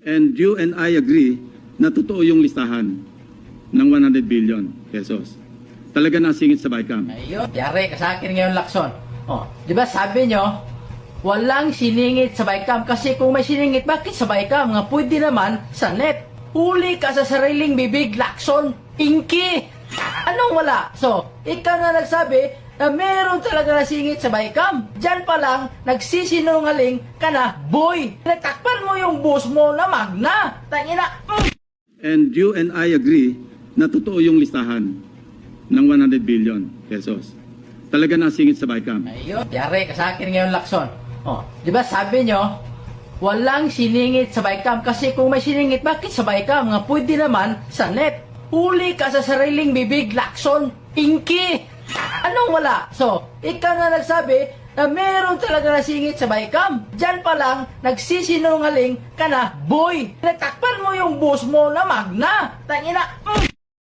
And you and I agree na totoo yung listahan ng 100 billion pesos. Talaga nasingit sa BICAM. Ayun, yari ka sa akin ngayon, Lacson. Oh, di ba sabi nyo, walang siningit sa BICAM kasi kung may siningit, bakit sa BICAM? Nga pwede naman sa NEP. Huli ka sa sariling bibig, Lacson. Inki! Anong wala? So, ikaw na nagsabi na meron talaga nasingit sa BICAM. Diyan pa lang, nagsisinungaling ka na, boy! Nagtakpan mo yung boss mo na magna! Tangina! And you and I agree na totoo yung listahan ng 100 billion pesos. Talaga nasingit sa BICAM. Ayun, yari ka sa akin ngayon, Lacson. Oh, di ba sabi nyo, walang siningit sa BICAM kasi kung may siningit, bakit sa BICAM? Nga pwede naman sa NEP. Huli ka sa sariling bibig, Lacson. Inki! Anong wala? So, ikaw na nagsabi na meron talaga nasingit sa BICAM. Diyan pa lang, nagsisinungaling ka na, boy! Nagtakpan mo yung boss mo na magna! Tangina!